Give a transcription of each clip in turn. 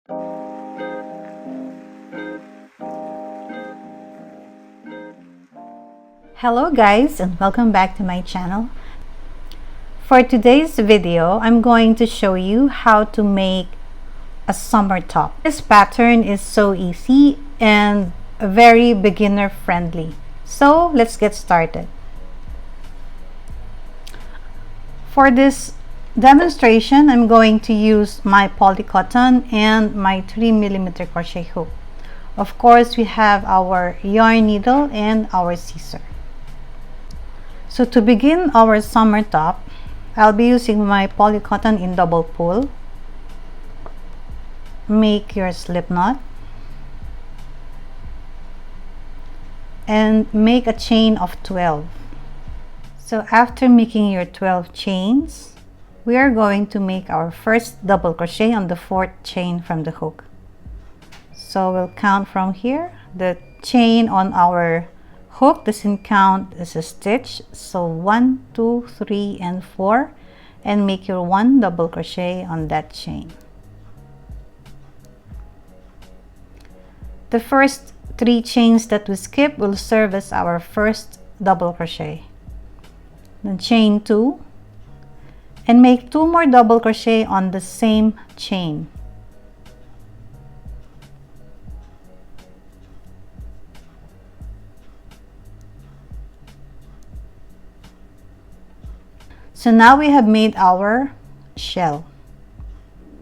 Hello guys, and welcome back to my channel. For today's video, I'm going to show you how to make a summer top. This pattern is so easy and very beginner friendly. So let's get started. For this demonstration, I'm going to use my polycotton and my 3mm crochet hook. Of course, we have our yarn needle and our scissor. So to begin our summer top, I'll be using my polycotton in double pull. Make your slip knot and make a chain of 12. So after making your 12 chains, we are going to make our first double crochet on the 4th chain from the hook. So we'll count from here. The chain on our hook doesn't count as a stitch, so 1, 2, 3, and 4, and make your 1 double crochet on that chain. The first 3 chains that we skip will serve as our first double crochet. Then chain 2 and make 2 more double crochet on the same chain. So now we have made our shell.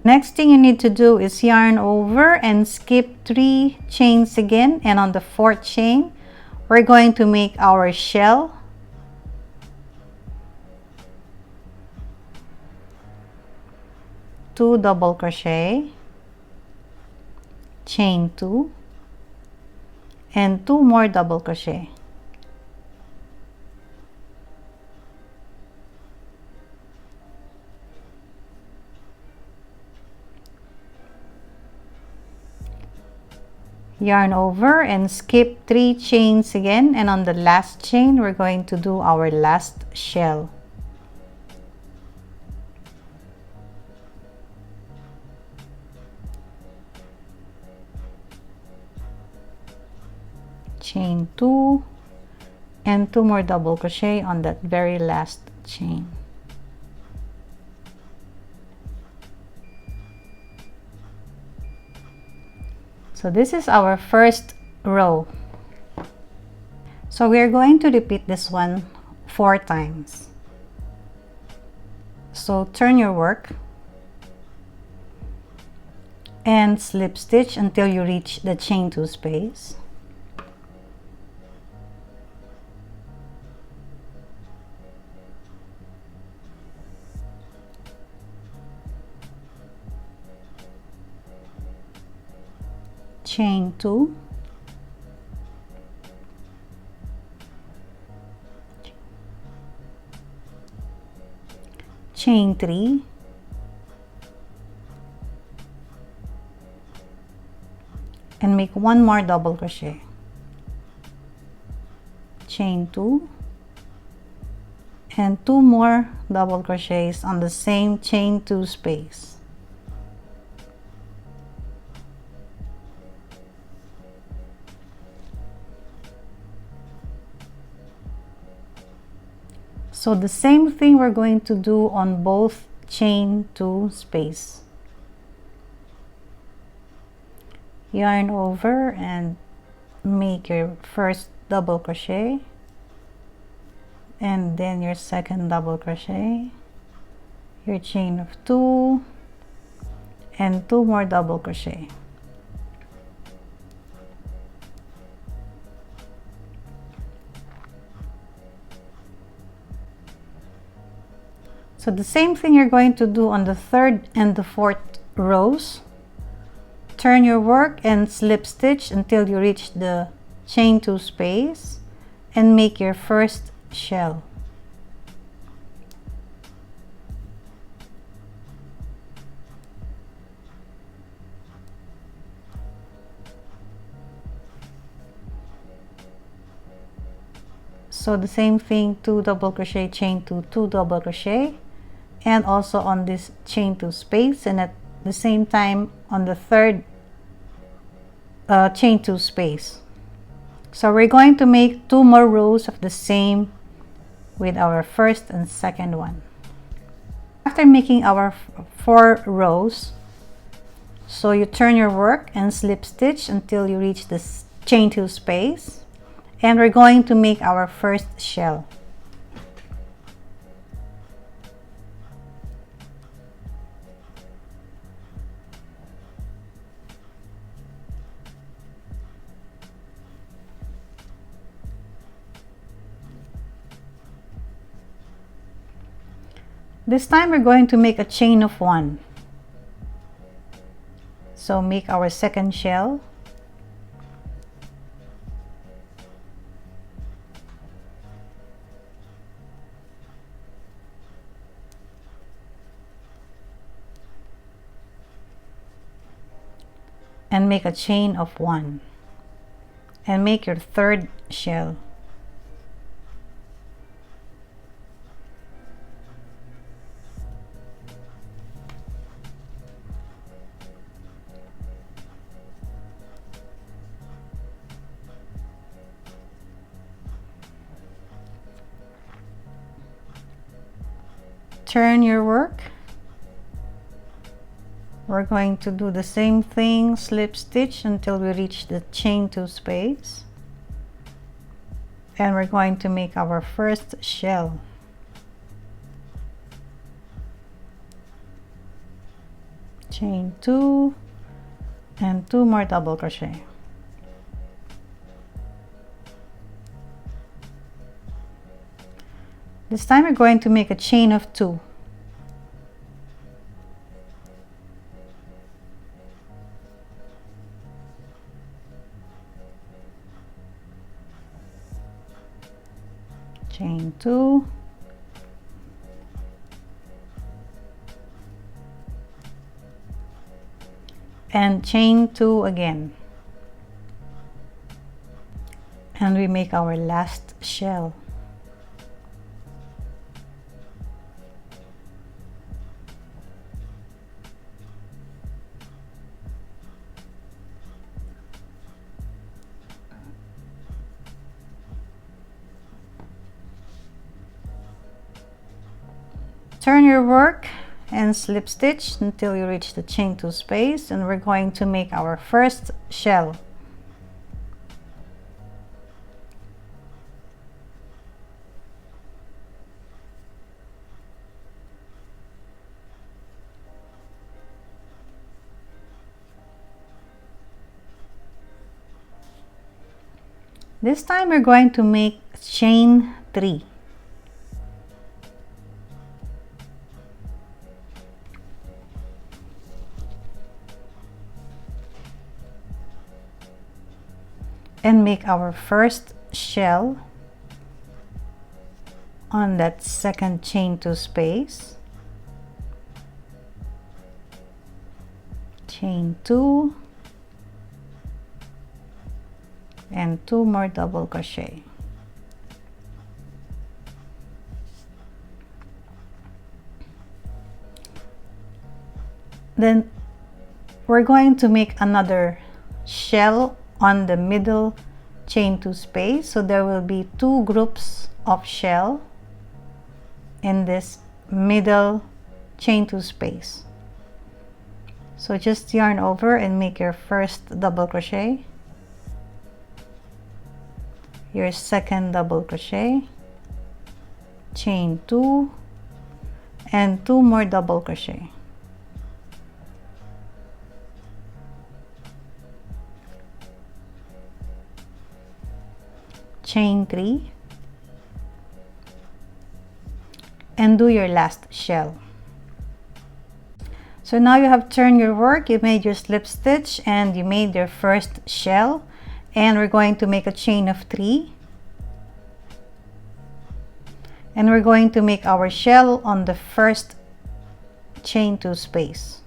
Next thing you need to do is yarn over and skip 3 chains again, and on the 4th chain we're going to make our shell. Two double crochet, chain 2, and 2 more double crochet. Yarn over and skip 3 chains again, and on the last chain we're going to do our last shell. Chain 2 and 2 more double crochet on that very last chain. So this is our first row. So we are going to repeat this one 4 times. So turn your work and slip stitch until you reach the chain 2 space. Chain 2, chain 3, and make 1 more double crochet, chain 2, and 2 more double crochets on the same chain 2 space. So the same thing we're going to do on both chain 2 space. Yarn over and make your first double crochet, and then your second double crochet, your chain of 2, and 2 more double crochet. So the same thing you're going to do on the 3rd and the 4th rows. Turn your work and slip stitch until you reach the chain 2 space and make your first shell. So the same thing, 2 double crochet, chain 2, 2 double crochet, and also on this chain 2 space, and at the same time on the third chain 2 space. So we're going to make 2 more rows of the same with our first and second one. After making our 4 rows, so you turn your work and slip stitch until you reach this chain 2 space, and we're going to make our first shell. This time we're going to make a chain of 1. So make our second shell. And make a chain of 1. And make your third shell. Turn your work. We're going to do the same thing, slip stitch until we reach the chain 2 space, and we're going to make our first shell. Chain 2 and 2 more double crochet. This time we're going to make a chain of 2. Chain 2, and chain 2 again, and we make our last shell. Turn your work and slip stitch until you reach the chain 2 space, and we're going to make our first shell. This time we're going to make chain 3. And make our first shell on that second chain 2 space. Chain 2 and 2 more double crochet. Then we're going to make another shell on the middle chain 2 space, so there will be 2 groups of shell in this middle chain 2 space. So just yarn over and make your first double crochet, your second double crochet, chain 2 and 2 more double crochet. Chain 3 and do your last shell. So now you have turned your work, you made your slip stitch and you made your first shell, and we're going to make a chain of 3, and we're going to make our shell on the first chain 2 space.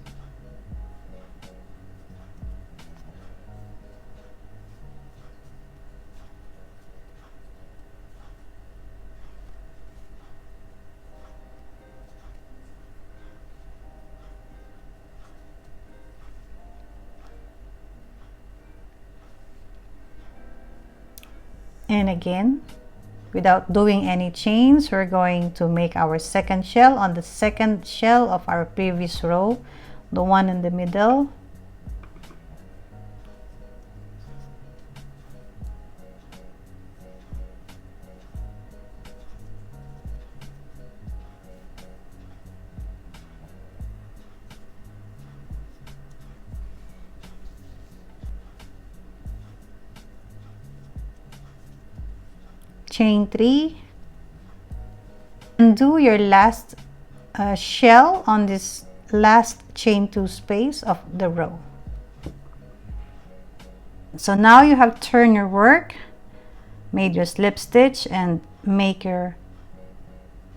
And again, without doing any chains, we're going to make our second shell on the second shell of our previous row, the one in the middle. Chain 3 and do your last shell on this last chain 2 space of the row. So now you have turned your work, made your slip stitch, and make your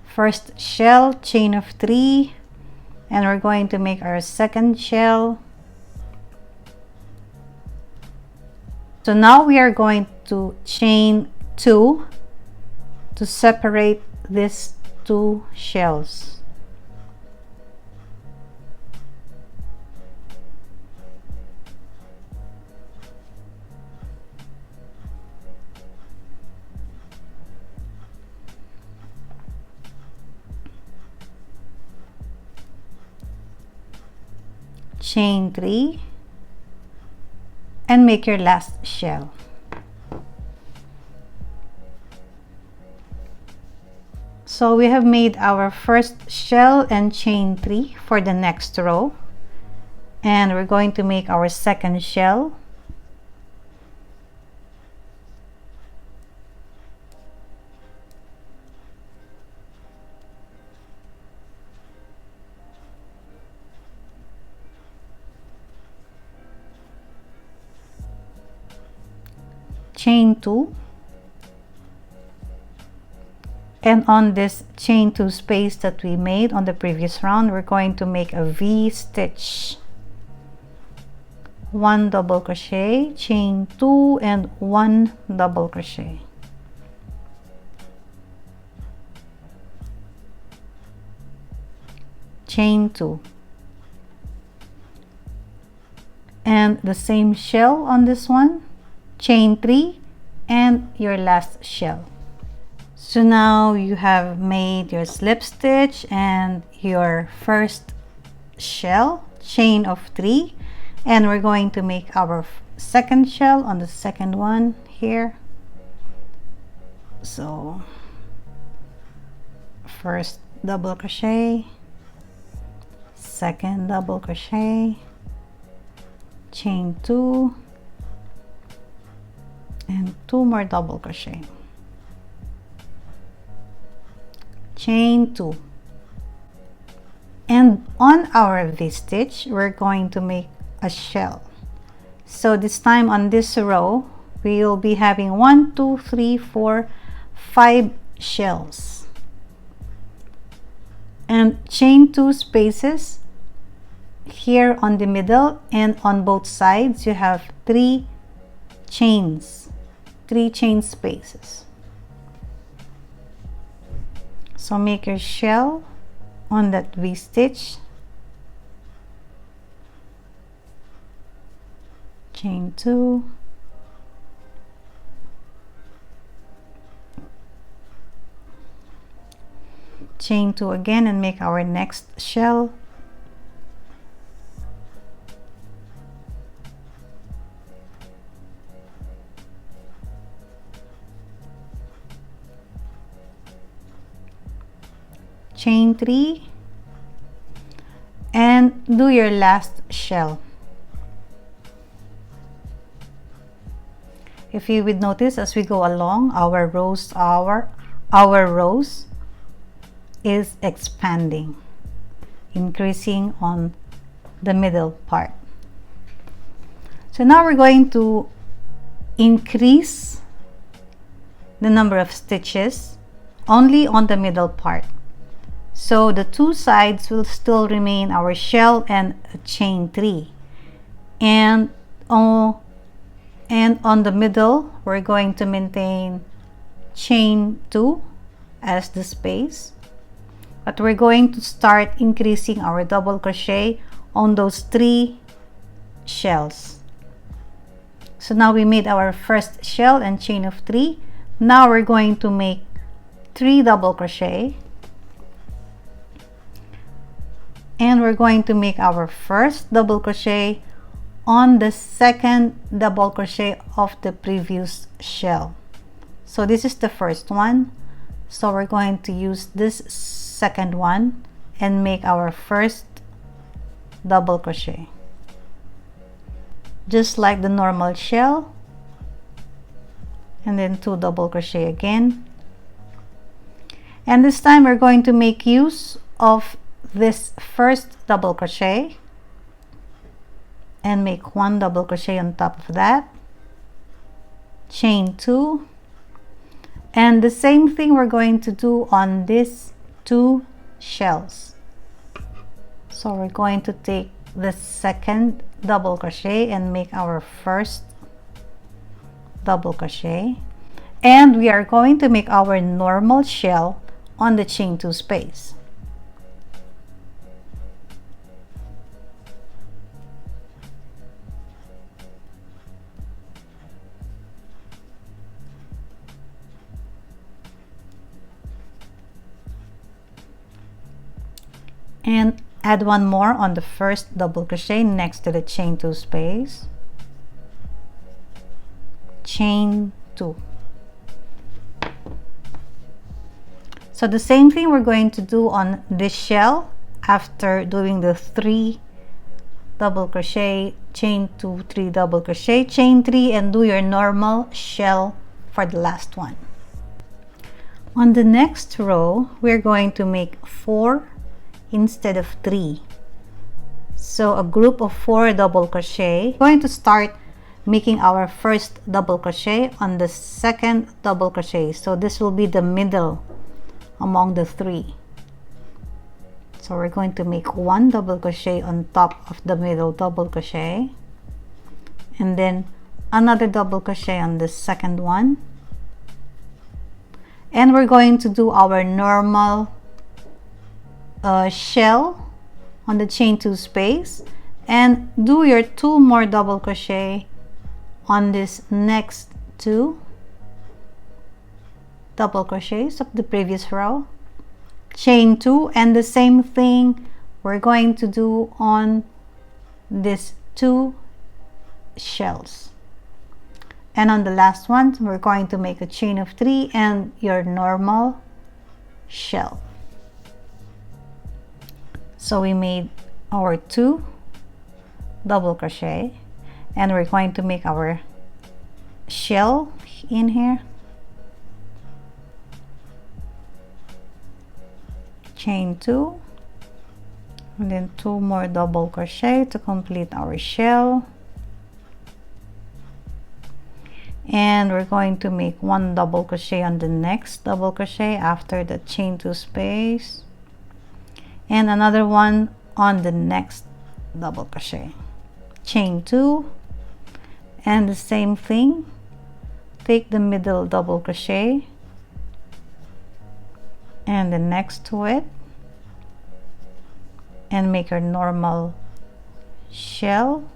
first shell, chain of 3, and we're going to make our second shell. So now we are going to chain 2 to separate these 2 shells. Chain 3 and make your last shell. So we have made our first shell and chain 3 for the next row, and we're going to make our second shell. Chain 2, and on this chain 2 space that we made on the previous round, we're going to make a V stitch. 1 double crochet, chain 2, and 1 double crochet. Chain 2, and the same shell on this one, chain 3, and your last shell. So now you have made your slip stitch and your first shell, chain of 3, and we're going to make our second shell on the second one here. So first double crochet, second double crochet, chain 2, and 2 more double crochet, chain 2, and on our V stitch we're going to make a shell. So this time on this row we will be having 1, 2, 3, 4, 5 shells, and chain 2 spaces here on the middle, and on both sides you have 3 chains, 3 chain spaces. So make your shell on that V stitch, chain 2, chain 2 again, and make our next shell, chain 3, and do your last shell. If you would notice, as we go along, our rows is expanding, increasing on the middle part. So now we're going to increase the number of stitches only on the middle part. So the 2 sides will still remain our shell and chain 3, and on the middle we're going to maintain chain 2 as the space, but we're going to start increasing our double crochet on those 3 shells. So now we made our first shell and chain of 3. Now we're going to make 3 double crochet, and we're going to make our first double crochet on the second double crochet of the previous shell. So this is the first one, so we're going to use this second one and make our first double crochet just like the normal shell, and then 2 double crochet again. And this time we're going to make use of this first double crochet and make 1 double crochet on top of that, chain 2, and the same thing we're going to do on these 2 shells. So we're going to take the second double crochet and make our first double crochet, and we are going to make our normal shell on the chain 2 space. And add 1 more on the first double crochet next to the chain 2 space, chain 2. So the same thing we're going to do on this shell after doing the 3 double crochet, chain 2, 3 double crochet, chain 3, and do your normal shell for the last one. On the next row, we're going to make 4 instead of 3, so a group of 4 double crochet. We're going to start making our first double crochet on the second double crochet, so this will be the middle among the 3. So we're going to make 1 double crochet on top of the middle double crochet, and then another double crochet on the second one, and we're going to do our normal shell on the chain 2 space, and do your 2 more double crochet on this next 2 double crochets of the previous row, chain 2, and the same thing we're going to do on these 2 shells. And on the last one, we're going to make a chain of 3 and your normal shell. So we made our 2 double crochet, and we're going to make our shell in here, chain 2, and then 2 more double crochet to complete our shell, and we're going to make 1 double crochet on the next double crochet after the chain 2 space, and another one on the next double crochet, chain 2, and the same thing, take the middle double crochet and the next to it and make your normal shell,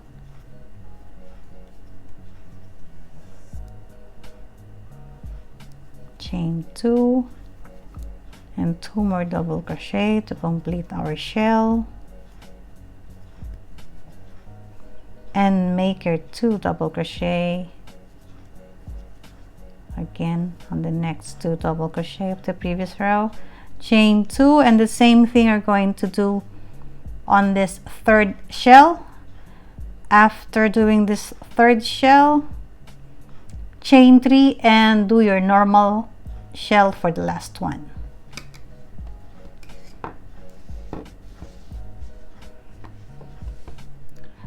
chain 2, and 2 more double crochet to complete our shell, and make your 2 double crochet again on the next 2 double crochet of the previous row, chain 2, and the same thing you're going to do on this 3rd shell. After doing this 3rd shell, chain 3 and do your normal shell for the last one.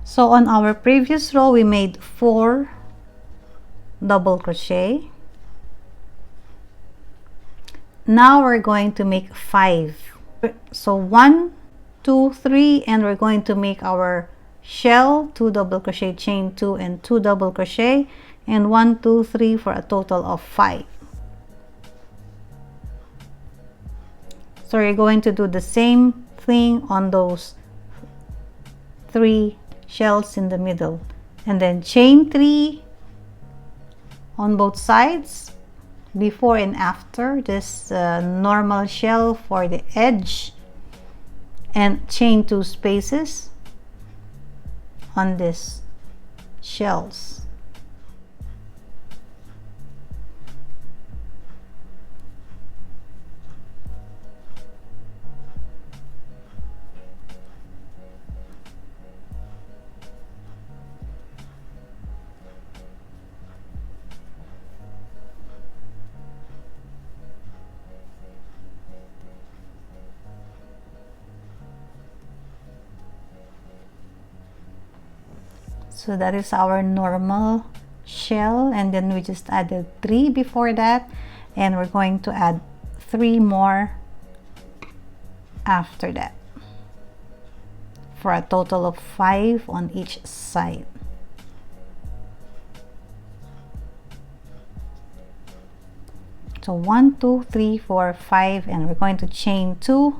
So on our previous row, we made 4 double crochet. Now we're going to make 5. So 1, 2, 3, and we're going to make our shell, 2 double crochet, chain 2, and 2 double crochet, and 1, 2, 3 for a total of 5. So you're going to do the same thing on those 3 shells in the middle, and then chain 3 on both sides, before and after this normal shell for the edge, and chain 2 spaces on this shells. So that is our normal shell, and then we just added 3 before that, and we're going to add 3 more after that for a total of 5 on each side. So 1, 2, 3, 4, 5, and we're going to chain 2,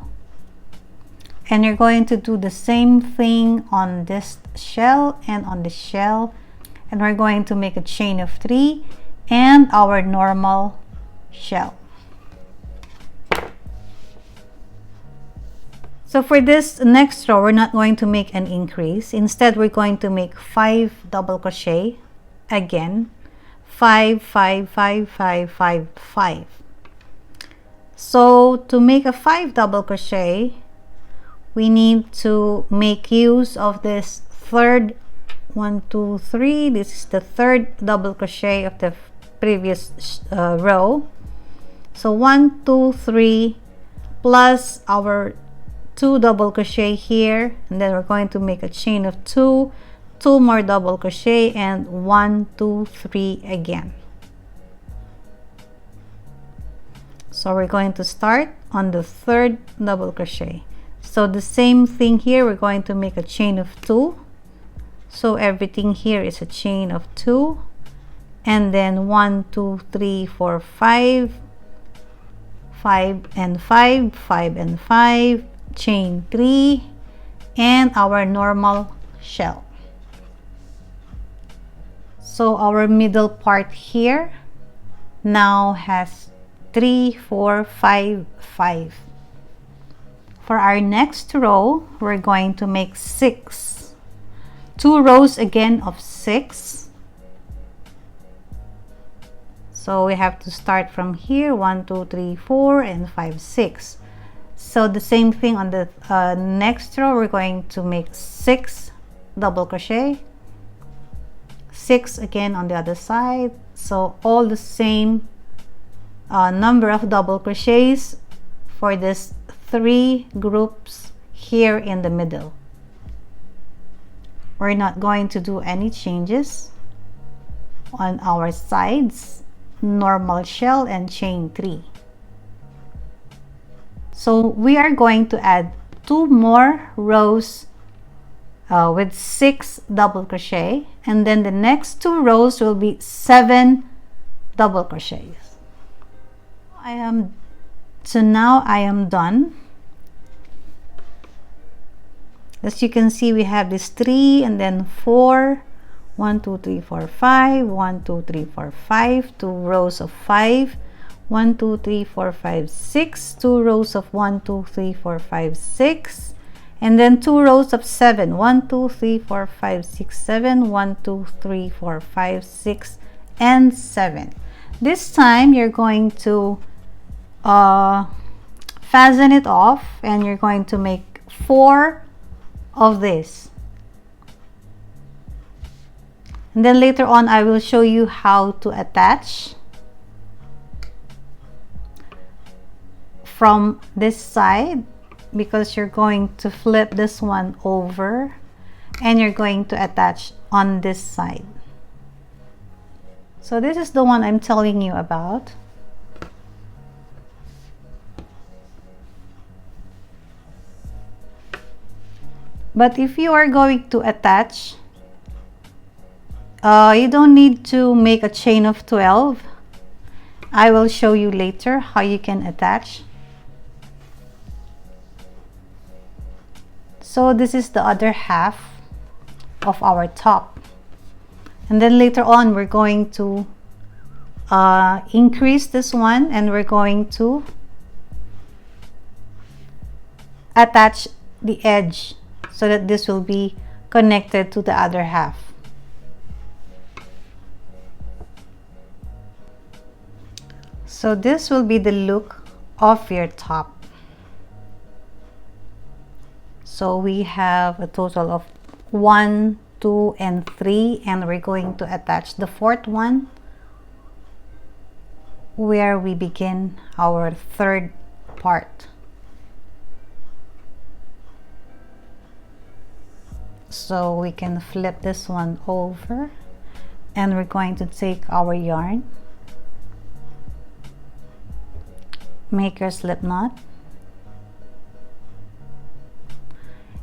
and you're going to do the same thing on this shell and on the shell, and we're going to make a chain of 3 and our normal shell. So for this next row, we're not going to make an increase. Instead, we're going to make 5 double crochet again. 5, 5, 5, 5, 5, 5. So to make a 5 double crochet, we need to make use of this third 1, 2, 3. This is the third double crochet of the previous row. So 1, 2, 3 plus our 2 double crochet here, and then we're going to make a chain of 2, 2 more double crochet, and 1, 2, 3 again. So we're going to start on the third double crochet. So the same thing here, we're going to make a chain of 2. So everything here is a chain of 2, and then 1, 2, 3, 4, 5, 5 and 5, 5 and 5, chain 3, and our normal shell. So our middle part here now has 3, 4, 5, 5. For our next row, we're going to make 6. 2 rows again of 6. So we have to start from here, 1, 2, 3, 4, and 5, 6. So the same thing on the next row, we're going to make 6 double crochet, 6 again on the other side. So all the same number of double crochets for this 3 groups here in the middle. We're not going to do any changes on our sides, normal shell and chain 3. So we are going to add 2 more rows with 6 double crochet, and then the next 2 rows will be 7 double crochets. So now I am done. As you can see, we have this 3 and then 4, 1, 2, 3, 4, 5, 1, 2, 3, 4, 5, 2 rows of 5, 1, 2, 3, 4, 5, 6, 2 rows of 1, 2, 3, 4, 5, 6, and then 2 rows of 7, 1, 2, 3, 4, 5, 6, 7, 1, 2, 3, 4, 5, 6, and 7. This time you're going to fasten it off, and you're going to make 4 of this. And then later on I will show you how to attach from this side, because you're going to flip this one over and you're going to attach on this side. So this is the one I'm telling you about. But if you are going to attach, you don't need to make a chain of 12. I will show you later how you can attach. So this is the other half of our top. And then later on we're going to increase this one, and we're going to attach the edge so that this will be connected to the other half. So this will be the look of your top. So we have a total of 1, 2, and 3, and we're going to attach the fourth one where we begin our third part. So we can flip this one over, and we're going to take our yarn, make your slip knot.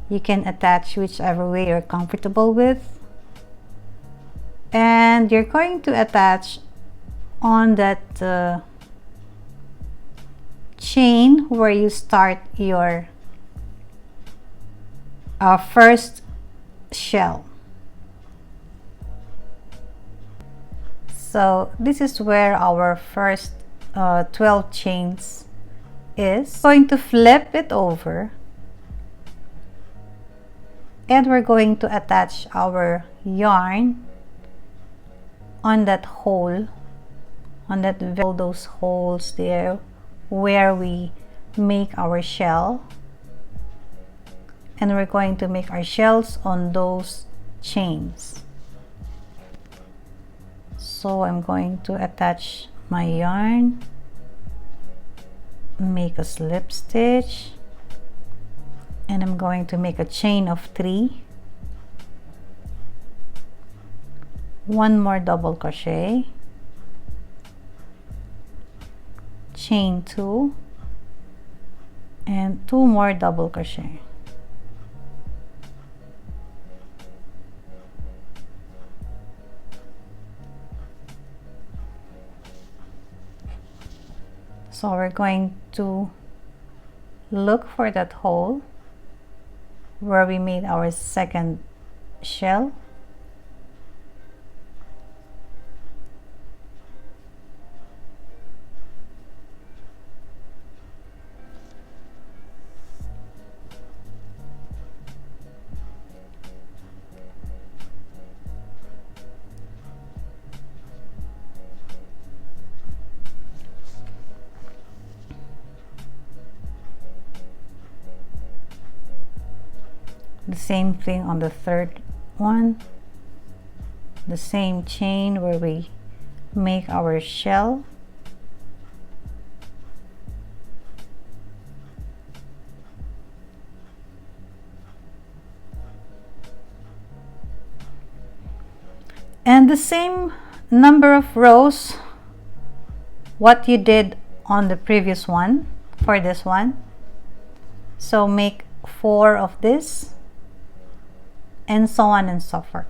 You can attach whichever way you're comfortable with, and you're going to attach on that chain where you start your first shell. So this is where our first 12 chains is. Going to flip it over, and we're going to attach our yarn on that hole, on that all those holes there where we make our shell, and we're going to make our shells on those chains. So I'm going to attach my yarn, make a slip stitch, and I'm going to make a chain of 3, 1 more double crochet, chain 2, and 2 more double crochet. So we're going to look for that hole where we made our second shell. The same thing on the third one, the same chain where we make our shell. And the same number of rows what you did on the previous one for this one. So make 4 of this, and so on and so forth.